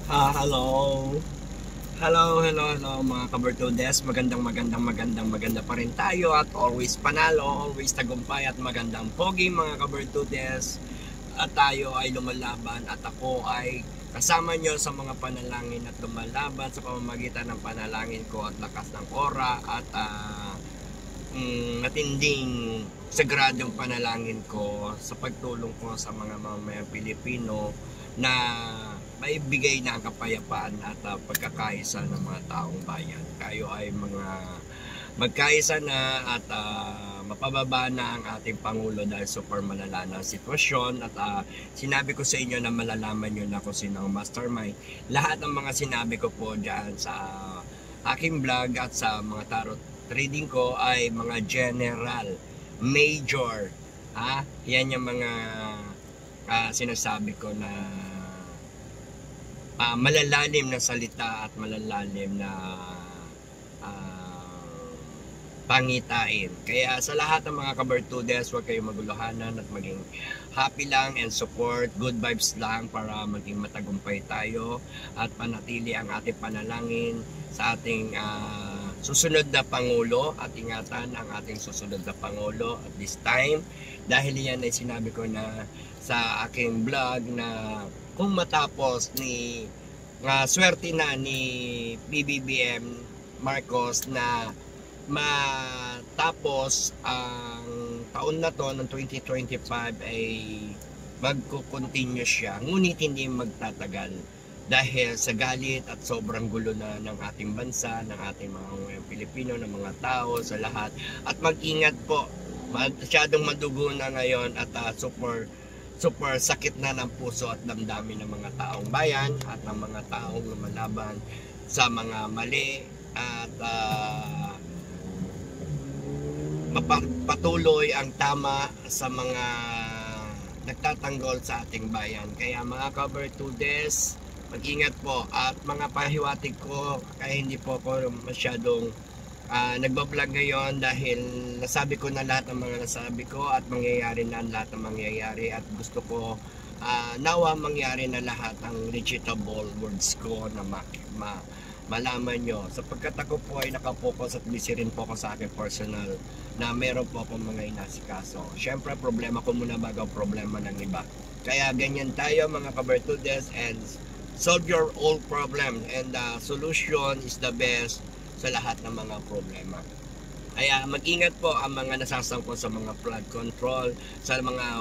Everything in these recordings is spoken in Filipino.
Hello. Hello mga kabertudes. Maganda pa rin tayo at always panalo, always tagumpay at magandang pogi mga kabertudes. At tayo ay lumalaban at ako ay kasama nyo sa mga panalangin at lumalaban sa pamamagitan ng panalangin ko at lakas ng ora at matinding sagradong panalangin ko sa pagtulong ko sa mga mamamayang Pilipino na maibigay na ang kapayapaan at pagkakaisa ng mga taong bayan. Tayo ay mga magkaisa na at mapababa na ang ating Pangulo dahil super malala na sitwasyon at sinabi ko sa inyo na malalaman nyo na kung sino ang mastermind. Lahat ng mga sinabi ko po dyan sa aking vlog at sa mga tarot trading ko ay mga general, major, yan yung mga sinasabi ko na malalalim na salita at malalalim na pangitain. Kaya sa lahat ng mga kabertudes, huwag kayong maguluhanan at maging happy lang and support, good vibes lang para maging matagumpay tayo at panatili ang ating panalangin sa ating susunod na Pangulo at ingatan ang ating susunod na Pangulo at this time dahil yan ay sinabi ko na sa aking vlog na kung matapos ni swerte na ni PBBM Marcos na matapos ang taon na to ng 2025 ay magko-continue siya ngunit hindi magtatagal dahil sa galit at sobrang gulo na ng ating bansa, ng ating mga Pilipino, ng mga tao sa lahat at mag-ingat po, masyadong madugo na ngayon at super sakit na ng puso at damdamin ng mga taong bayan at ng mga taong lumalaban sa mga mali at patuloy ang tama sa mga nagtatanggol sa ating bayan. Kaya mga kabertudes, mag-ingat po at mga pahiwatig ko kaya hindi po ako masyadong nagbablog ngayon dahil nasabi ko na lahat ng mga nasabi ko at mangyayari na lahat ng mangyayari at gusto ko nawa mangyari na lahat ang legitable words ko na malaman nyo sapagkat ako po ay nakapokus at busy rin po ako sa akin personal na meron po akong mga inasikaso. Syempre problema ko muna bago problema ng iba, kaya ganyan tayo mga kabertudes and solve your own problem and solution is the best sa lahat ng mga problema. Kaya mag-ingat po ang mga nasasangkot sa mga flood control, sa mga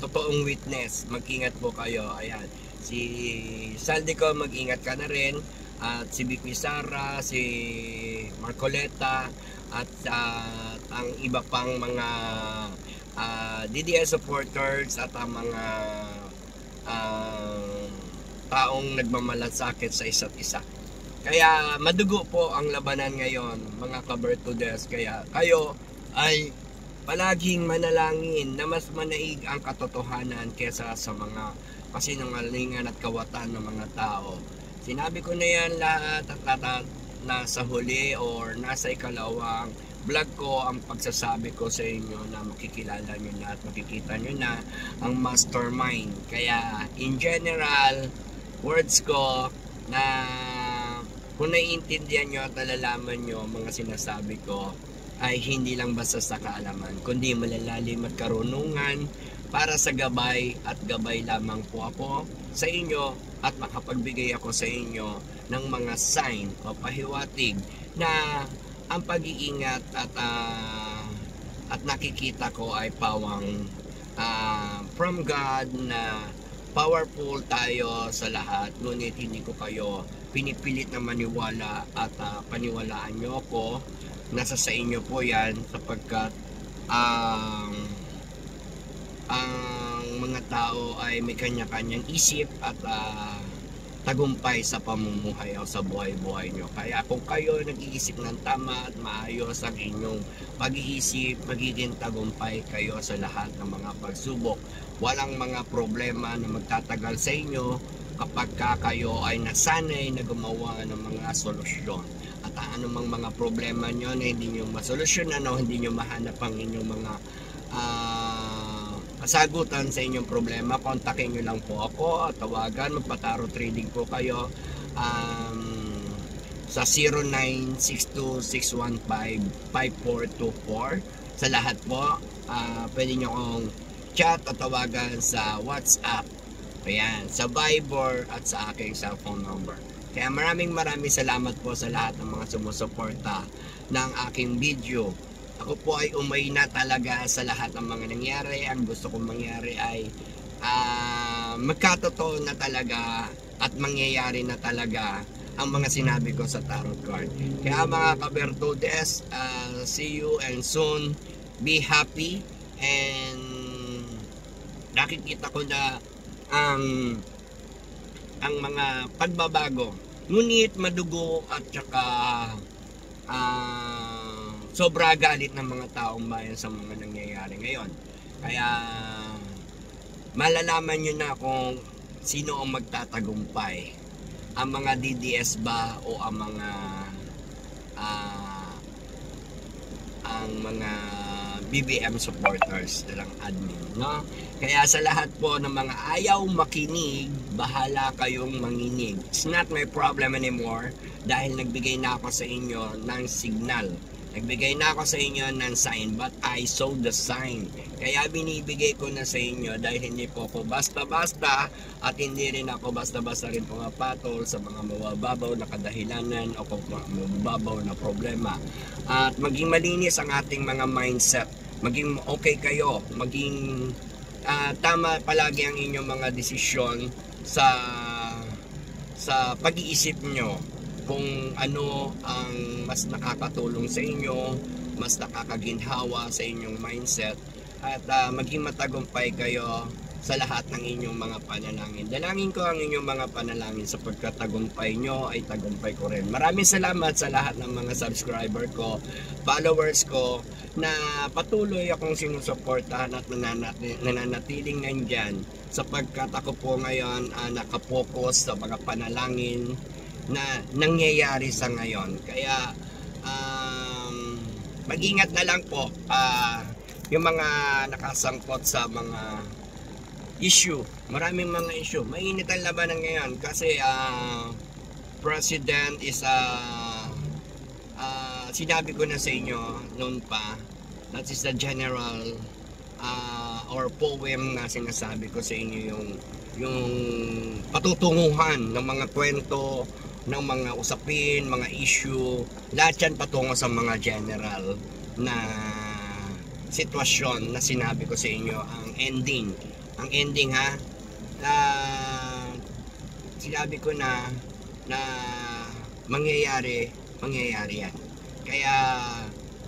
totoong witness. Mag-ingat po kayo. Ayan, si Saldico, mag-ingat ka na rin. At si BP Sara, si Marcoleta, at ang iba pang mga DDS supporters at ang mga taong nagmamalasakit sa isa't isa. Kaya madugo po ang labanan ngayon mga kabertudes. Kaya kayo ay palaging manalangin na mas manaig ang katotohanan kesa sa mga kasinungalingan at kawatan ng mga tao. Sinabi ko na yan lahat at nasa huli or nasa ikalawang vlog ko ang pagsasabi ko sa inyo na makikilala nyo na at makikita nyo na ang mastermind. Kaya in general words ko na kung naiintindihan nyo at nalalaman nyo mga sinasabi ko ay hindi lang basta sa kaalaman kundi malalalim at karunungan para sa gabay at gabay lamang po ako sa inyo at makapagbigay ako sa inyo ng mga sign o pahiwatig na ang pag-iingat at nakikita ko ay pawang from God na powerful tayo sa lahat, ngunit hindi ko kayo pinipilit na maniwala at paniwalaan nyo ako. Nasa sa inyo po yan sapagkat ang mga tao ay may kanya-kanyang isip at tagumpay sa pamumuhay o sa buhay-buhay nyo. Kaya kung kayo nag-iisip ng tama at maayos ang inyong pag-iisip, magiging tagumpay kayo sa lahat ng mga pagsubok. Walang mga problema na magtatagal sa inyo kapag kayo ay nasanay na gumawa ng mga solusyon. At anumang mga problema nyo na hindi nyo masolusyonan o hindi nyo mahanap ang inyong mga kasagutan sa inyong problema, kontakin nyo lang po ako at tawagan, magpa-tarot reading po kayo sa 0962-615-5424. Sa lahat po, pwede nyo akong chat o tawagan sa WhatsApp, ayan, sa Viber at sa aking cellphone number. Kaya maraming salamat po sa lahat ng mga sumusuporta ng aking video. Ako po ay umay na talaga sa lahat ng mga nangyari. Ang gusto kong mangyari ay magkatotoo na talaga at mangyayari na talaga ang mga sinabi ko sa tarot card. Kaya mga Kabertudes, see you and soon. Be happy, and nakikita ko na ang mga pagbabago, ngunit madugo at saka sobra galit ng mga taong bayan sa mga nangyayari ngayon. Kaya malalaman nyo na kung sino ang magtatagumpay, ang mga DDS ba o ang mga BBM supporters nilang admin, no? Kaya sa lahat po ng mga ayaw makinig, bahala kayong manginig. It's not my problem anymore dahil nagbigay na ako sa inyo ng signal. Nagbigay na ako sa inyo ng sign, but I saw the sign. Kaya binibigay ko na sa inyo dahil hindi po ako basta-basta at hindi rin ako basta-basta rin pumapatol sa mga mababaw na kadahilanan o mababaw na problema. At maging malinis ang ating mga mindset. Maging okay kayo. Maging tama palagi ang inyong mga desisyon sa pag-iisip nyo kung ano ang mas nakakatulong sa inyo, mas nakakaginhawa sa inyong mindset, at maging matagumpay kayo sa lahat ng inyong mga panalangin. Dalangin ko ang inyong mga panalangin sapagkat tagumpay nyo ay tagumpay ko rin. Maraming salamat sa lahat ng mga subscriber ko, followers ko, na patuloy akong sinusuportahan at nananatiling nandyan sapagkat ako po ngayon nakapokus sa mga panalangin na nangyayari sa ngayon. Kaya mag-ingat na lang po yung mga nakasangkot sa mga issue. Maraming mga issue. Mainit ang labanan ngayon kasi President is sinabi ko na sa inyo noon pa, that is the general or poem na sinasabi ko sa inyo, yung patutunguhan ng mga kwento, ng mga usapin, mga issue, lahat yan patungo sa mga general na sitwasyon na sinabi ko sa inyo. Ang ending sinabi ko na mangyayari yan. Kaya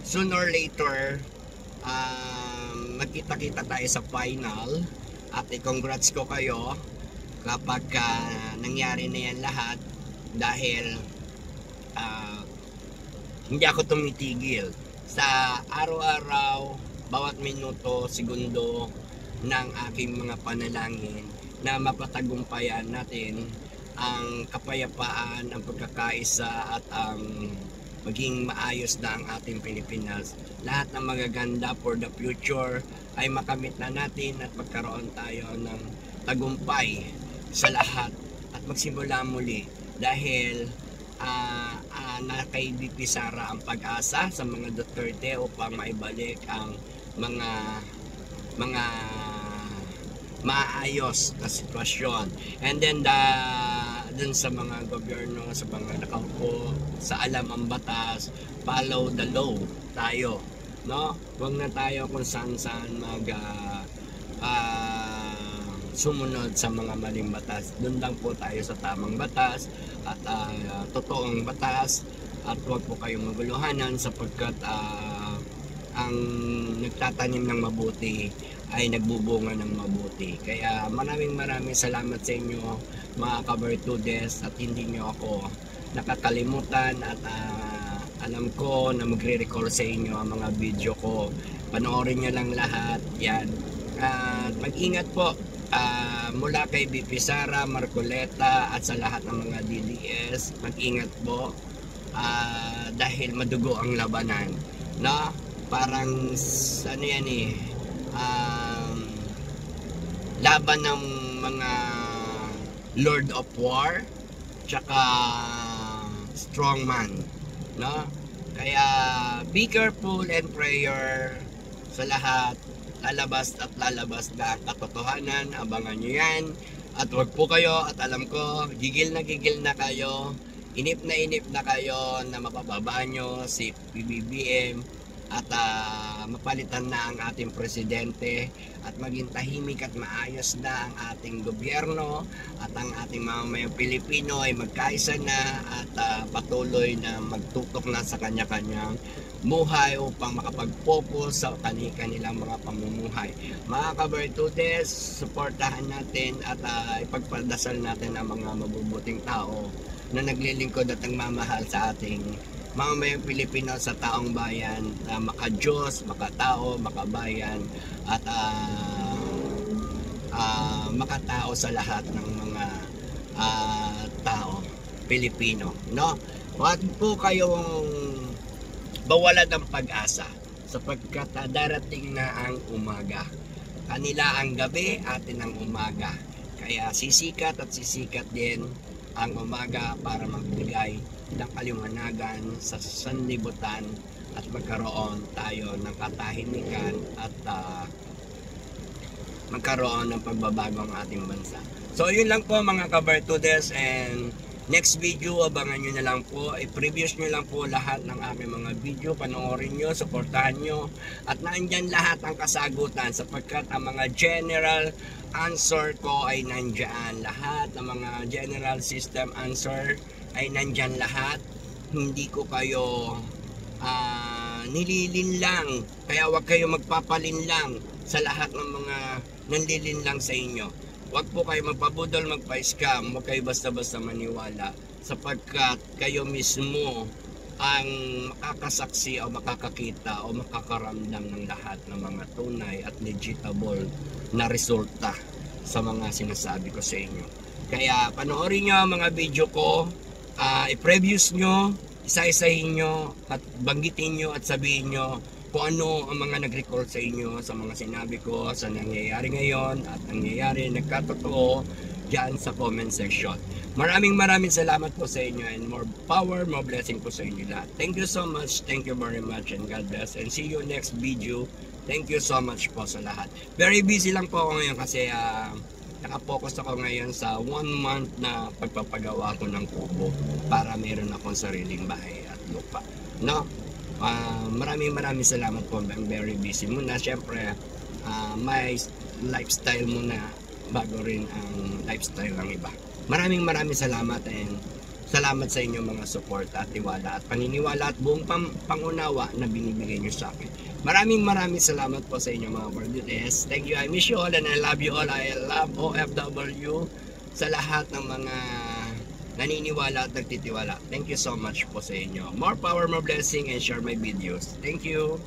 sooner or later magkita-kita tayo sa final, at i-congrats ko kayo kapag nangyari na yan lahat, dahil hindi ako tumitigil sa araw-araw, bawat minuto, segundo ng aking mga panalangin na mapatagumpayan natin ang kapayapaan, ang pagkakaisa, at ang maging maayos na ang ating Pilipinas. Lahat ng magaganda for the future ay makamit na natin at magkaroon tayo ng tagumpay sa lahat at magsimula muli, dahil na kay BP Sara ang pag-asa sa mga Duterte upang maibalik ang mga maayos na sitwasyon. And then dun sa mga gobyerno, sa mga nakaupo, sa alam ang batas, follow the law tayo, no? Huwag na tayo kung saan sumunod sa mga maling batas. Doon lang po tayo sa tamang batas at totoong batas, at huwag po kayong maguluhanan sapagkat ang nagtatanim ng mabuti ay nagbubunga ng mabuti. Kaya maraming salamat sa inyo mga Kabertudes, at hindi nyo ako nakakalimutan, at alam ko na magre-recall sa inyo ang mga video ko. Panoorin nyo lang lahat yan, at mag-ingat po mula kay BP Sara, Marcoleta, at sa lahat ng mga DDS. Mag-ingat po dahil madugo ang labanan, no? Parang ano yan laban ng mga Lord of War tsaka strongman, no? Kaya be careful and prayer sa lahat. Lalabas at lalabas na ang katotohanan. Abangan nyo yan. At wag po kayo, at alam ko, gigil na kayo, inip na kayo na mapapabaan nyo si PBBM at mapalitan na ang ating presidente at maging tahimik at maayos na ang ating gobyerno at ang ating mamamayang Pilipino ay magkaisa na at patuloy na magtutok na sa kanya-kanyang buhay upang makapag-focus sa kanilang mga pamumuhay. Mga kabertudes, suportahan natin at ipagpaldasal natin ang mga mabubuting tao na naglilingkod at nagmamahal sa ating mamamayang Pilipino, sa taong bayan, na maka-Diyos, maka-tao, makabayan at makatao sa lahat ng mga tao Pilipino, no? Huwag po kayong bawalan ng pag-asa sapagkat darating na ang umaga. Kanila ang gabi, atin ang umaga. Kaya sisikat at sisikat din ang umaga para magbigay ng kaliwanagan sa sanlibutan at magkaroon tayo ng katahimikan at magkaroon ng pagbabago ang ating bansa. So yun lang po mga kabertudes, and next video abangan nyo na lang po, i-previews nyo lang po lahat ng aking mga video, panoorin nyo, supportahan nyo at nandyan lahat ang kasagutan sapagkat ang mga general answer ko ay nandyan, lahat ng mga general system answer ay nandyan lahat. Hindi ko kayo nililinlang, kaya wag kayo magpapalinlang sa lahat ng mga nanlilinlang sa inyo. Wag po kayo magpabudol, magpa-scam, wag kayo basta-basta maniwala sapagkat kayo mismo ang makakasaksi o makakakita o makakaramdam ng lahat ng mga tunay at legitimate na resulta sa mga sinasabi ko sa inyo. Kaya panoorin nyo ang mga video ko, i-previews nyo, isa-isahin nyo at banggitin nyo at sabihin nyo kung ano ang mga nag-record sa inyo sa mga sinabi ko, sa nangyayari ngayon at nangyayari nagkatotoo dyan sa comment section. Maraming salamat po sa inyo, and more power, more blessing po sa inyo lahat. Thank you so much, thank you very much, and God bless, and see you next video. Thank you so much po sa lahat. Very busy lang po ako ngayon kasi nakapokus ako ngayon sa 1 month na pagpapagawa ko ng kubo para meron akong sariling bahay at lupa, no? Maraming salamat po. I'm very busy muna. Siyempre, may lifestyle muna bago rin ang lifestyle ng iba. Maraming salamat, and salamat sa inyo mga support at tiwala at paniniwala at buong pangunawa na binibigay nyo sa akin. Maraming salamat po sa inyo mga Bertudes. Thank you. I miss you all and I love you all. I love OFW sa lahat ng mga naniniwala at nagtitiwala. Thank you so much po sa inyo. More power, more blessing, and share my videos. Thank you.